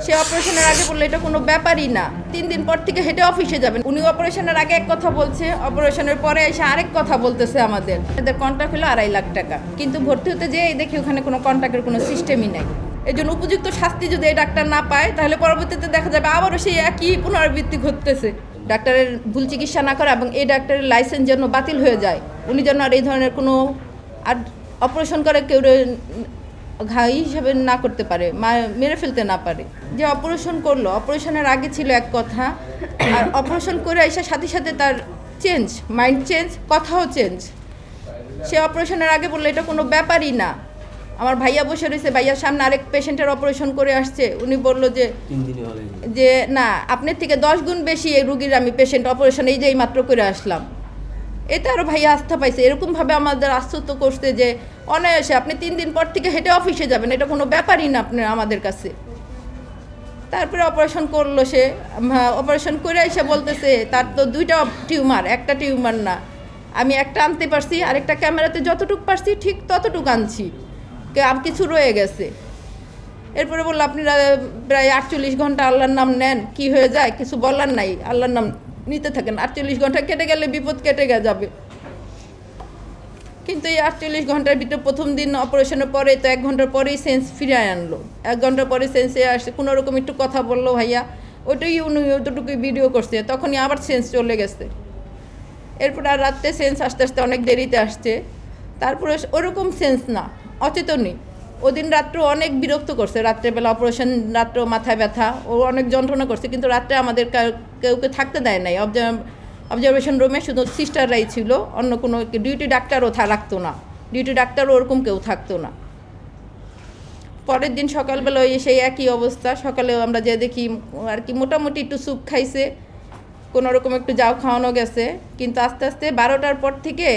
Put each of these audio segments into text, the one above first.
সে অপারেশনের আগে বললো এটা কোনো ব্যাপারই না, 3 দিন পর থেকে হেঁটে অফিসে যাবেন। উনি অপারেশনের আগে এক কথা বলছে, অপারেশনের পরে এসে আরেক কথা বলতেছে। আমাদের কন্ট্রাক্ট হলো 2.5 লাখ টাকা, কিন্তু ভর্তি হতে যেয়ে দেখি ওখানে কোনো কন্ট্রাক্টের কোনো সিস্টেমই নাই। এই জন্য উপযুক্ত শাস্তি যদি এই ডাক্তার না পায় তাহলে পরবর্তীতে দেখা যাবে আবারও সেই একই পুনরাবৃত্তি ঘটতেছে। ডাক্তারের ভুল চিকিৎসা না করা এবং এই ডাক্তারের লাইসেন্স যেন বাতিল হয়ে যায়, উনি যেন আর এই ধরনের কোনো আর অপারেশন করে কেউ ঘাই হিসাবে না করতে পারে, মেরে ফেলতে না পারে। যে অপারেশন করলো, অপারেশনের আগে ছিল এক কথা, আর অপারেশন করে আসার সাথে সাথে তার চেঞ্জ, মাইন্ড চেঞ্জ, কথাও চেঞ্জ। সে অপারেশনের আগে বললো এটা কোনো ব্যাপারই না। আমার ভাইয়া বসে রয়েছে, ভাইয়ার সামনে আরেক পেশেন্টের অপারেশন করে আসছে, উনি বললো যে না, আপনার থেকে 10 গুণ বেশি এই রুগীর আমি পেশেন্ট অপারেশন এই যে মাত্র করে আসলাম। এতে আরও ভাইয়া আস্থা পাইছে। এরকমভাবে আমাদের আশ্বস্ত করছে যে অনায়াসে আপনি 3 দিন পর থেকে হেঁটে অফিসে যাবেন, এটা কোনো ব্যাপারই না আপনার আমাদের কাছে। তারপরে অপারেশন করলো সে, অপারেশন করে এসে বলতেছে তার তো 2টা টিউমার, একটা টিউমার না, আমি একটা আনতে পারছি, আরেকটা ক্যামেরাতে যতটুকু পারছি ঠিক ততটুকু আনছি, কিছু রয়ে গেছে। এরপরে বললো আপনারা প্রায় 48 ঘন্টা আল্লাহর নাম নেন, কি হয়ে যায় কিছু বলার নাই, আল্লাহর নাম নিতে থাকেন, 48 ঘন্টা কেটে গেলে বিপদ কেটে যাবে। কিন্তু এই 48 ঘন্টার ভিতরে প্রথম দিন অপারেশনের পরে তো 1 ঘন্টার পরেই সেন্স ফিরে আনলো। 1 ঘন্টা পরে সেন্সে আসে, কোনোরকম একটু কথা বললো ভাইয়া, ওইটাই উনি ওইটুকুই ভিডিও করছে, তখনই আবার সেন্স চলে গেছে। এরপর আর রাত্রে সেন্স আস্তে আস্তে অনেক দেরিতে আসছে। তারপরে ওরকম সেন্স না, অচেতনই। ওদিন রাত্রে অনেক বিরক্ত করছে, রাত্রেবেলা অপারেশন, রাত্রে মাথায় ব্যথা, ও অনেক যন্ত্রণা করছে, কিন্তু রাত্রে আমাদের কেউকে থাকতে দেয় নাই। অবজারভেশন রুমে শুধু সিস্টাররাই ছিল, অন্য কোনো ডিউটি ডাক্তারও রাখতো না, ডিউটি ডাক্তারও ওরকম কেউ থাকতো না। পরের দিন সকালবেলা ওই সেই একই অবস্থা, সকালেও আমরা যে দেখি আর কি মোটামুটি একটু স্যুপ খাইছে, কোনোরকম একটু যাও খাওয়ানো গেছে, কিন্তু আস্তে আস্তে 12টার পর থেকে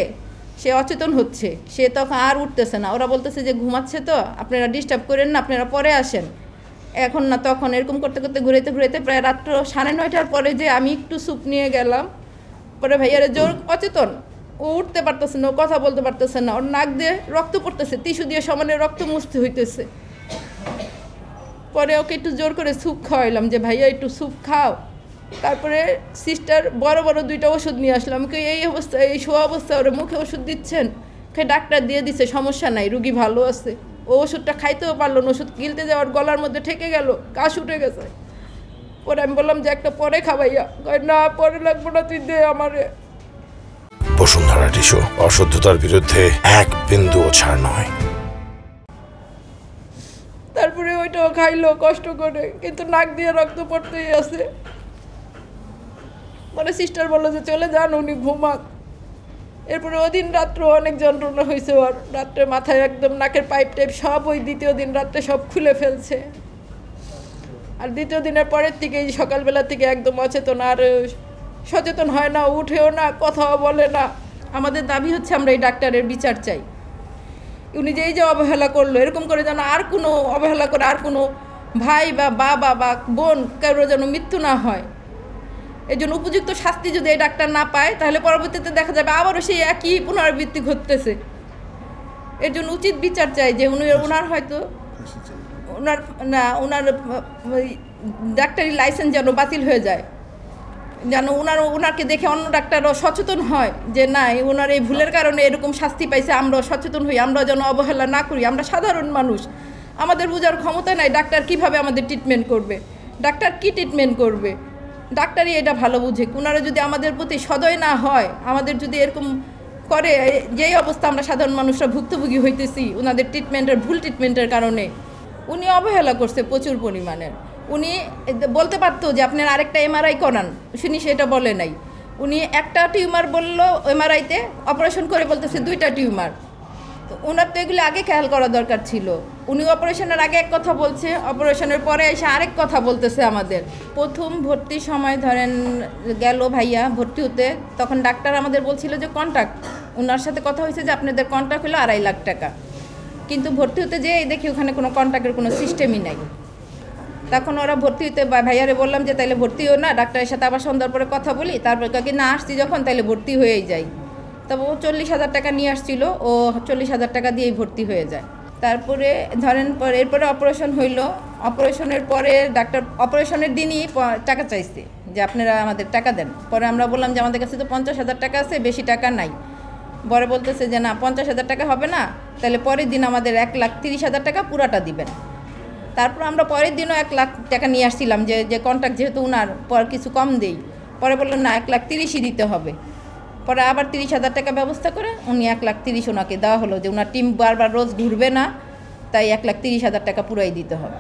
সে অচেতন হচ্ছে, সে তখন আর উঠতেছে না। ওরা বলতেছে যে ঘুমাচ্ছে তো, আপনারা ডিস্টার্ব করেন না, আপনারা পরে আসেন, এখন না তখন, এরকম করতে করতে ঘুরাইতে ঘুরাইতে প্রায় রাত্র 9:30টার পরে যে আমি একটু স্যুপ নিয়ে গেলাম, পরে ভাইয়ারে জোর অচেতন, ও উঠতে পারতেছে না, ও কথা বলতে পারতেছে না, ওর নাক দিয়ে রক্ত পড়তেছে, টিস্যু দিয়ে সমানে রক্ত মুছতে হইতেছে। পরে ওকে একটু জোর করে স্যুপ খাওয়াইলাম যে ভাইয়া একটু স্যুপ খাও। তারপরে সিস্টার বড় বড় 2টা ওষুধ নিয়ে আসলাম, এই অবস্থা, এই শোয়া অবস্থা, ওরা মুখে ওষুধ দিচ্ছেন, ডাক্তার দিয়ে দিচ্ছে সমস্যা নাই, রুগী ভালো আছে। ও ওষুধটা খাইতেও পারলো না, ওষুধ গিলতে যাওয়ার গলার মধ্যে ঠেকে গেল, কাশ উঠে গেছে। পরে আমি বললাম যে একটা পরে খাওয়াইয়া, না পরে লাগবো না, তুই দে আমারে। বসুন্ধরা টিস্যু, অশুদ্ধতার বিরুদ্ধে 1 বিন্দুও ছাড় নয়। তারপরে ওইটাও খাইলো কষ্ট করে, কিন্তু নাক দিয়ে রক্ত পড়তেই আছে। পরে সিস্টার বললো যে চলে যান, উনি ঘুমাক। এরপরে ওদিন রাত্রে অনেক যন্ত্রণা হয়েছে ওর, রাত্রে মাথায় একদম নাকের পাইপ টাইপ সব ওই দ্বিতীয় দিন রাত্রে সব খুলে ফেলছে। আর দ্বিতীয় দিনের পরের থেকে এই সকালবেলা থেকে একদম অচেতন, আর সচেতন হয় না, উঠেও না, কথাও বলে না। আমাদের দাবি হচ্ছে আমরা এই ডাক্তারের বিচার চাই। উনি যে এই যে অবহেলা করলো, এরকম করে যেন আর কোনো অবহেলা করে আর কোনো ভাই বা বাবা বা বোন কারো যেন মৃত্যু না হয়। এই জন্য উপযুক্ত শাস্তি যদি এই ডাক্তার না পায় তাহলে পরবর্তীতে দেখা যাবে আবারও সেই একই পুনরাবৃত্তি ঘটতেছে। এর জন্য উচিত বিচার চাই যে ওনার হয়তো ওনার ডাক্তারি লাইসেন্স যেন বাতিল হয়ে যায়, যেন ওনাকে দেখে অন্য ডাক্তারও সচেতন হয় যে না, ওনার এই ভুলের কারণে এরকম শাস্তি পাইছে, আমরাও সচেতন হই, আমরা যেন অবহেলা না করি। আমরা সাধারণ মানুষ, আমাদের বোঝার ক্ষমতা নাই ডাক্তার কিভাবে আমাদের ট্রিটমেন্ট করবে, ডাক্তার কি ট্রিটমেন্ট করবে, ডাক্তারই এটা ভালো বুঝে। ওনারা যদি আমাদের প্রতি সদয় না হয়, আমাদের যদি এরকম করে, যেই অবস্থা আমরা সাধারণ মানুষরা ভুক্তভোগী হইতেছি ওনাদের ট্রিটমেন্টের, ভুল ট্রিটমেন্টের কারণে। উনি অবহেলা করছে প্রচুর পরিমাণের। উনি বলতে পারতো যে আপনার আরেকটা এমআরআই করান, শুনি সেটা বলে নাই। উনি একটা টিউমার বললো এমআরআইতে, অপারেশন করে বলতেছে 2টা টিউমার। তো ওনার তো এগুলো আগে খেয়াল করা দরকার ছিল। উনি অপারেশনের আগে এক কথা বলছে, অপারেশনের পরে এসে আরেক কথা বলতেছে আমাদের। প্রথম ভর্তির সময় ধরেন গেল ভাইয়া ভর্তি হতে, তখন ডাক্তার আমাদের বলছিল যে কন্ট্রাক্ট, ওনার সাথে কথা হয়েছে যে আপনাদের কন্ট্রাক্ট হলো 2.5 লাখ টাকা, কিন্তু ভর্তি হতে যেয়ে দেখি ওখানে কোনো কন্ট্রাক্টের কোনো সিস্টেমই নাই। তখন ওরা ভর্তি হতে ভাইয়ারে বললাম যে তাইলে ভর্তিও না, ডাক্তারের সাথে আবার সন্ধ্যার পরে কথা বলি, তারপর কাকে না আসছি যখন তাইলে ভর্তি হয়েই যাই। তবে ও 40,000 টাকা নিয়ে আসছিল, ও 40,000 টাকা দিয়েই ভর্তি হয়ে যায়। তারপরে ধরেন এরপরে অপারেশন হইলো, অপারেশনের পরে ডাক্তার অপারেশনের দিনই টাকা চাইছে যে আপনারা আমাদের টাকা দেন। পরে আমরা বললাম যে আমাদের কাছে তো 50,000 টাকা আছে, বেশি টাকা নাই। পরে বলতেছে যে না 50,000 টাকা হবে না, তাহলে পরের দিন আমাদের 1,30,000 টাকা পুরাটা দিবেন। তারপর আমরা পরের দিনও 1 লাখ টাকা নিয়ে আসছিলাম যে কন্ট্রাক্ট যেহেতু উনার, পর কিছু কম দেই। পরে বললেন না 1,30,000 দিতে হবে। পরে আবার 30,000 টাকা ব্যবস্থা করে উনি 1,30,000 ওনাকে দেওয়া হলো যে ওনার টিম বারবার রোজ ঘুরবে না, তাই 1,30,000 টাকা পুরাই দিতে হবে।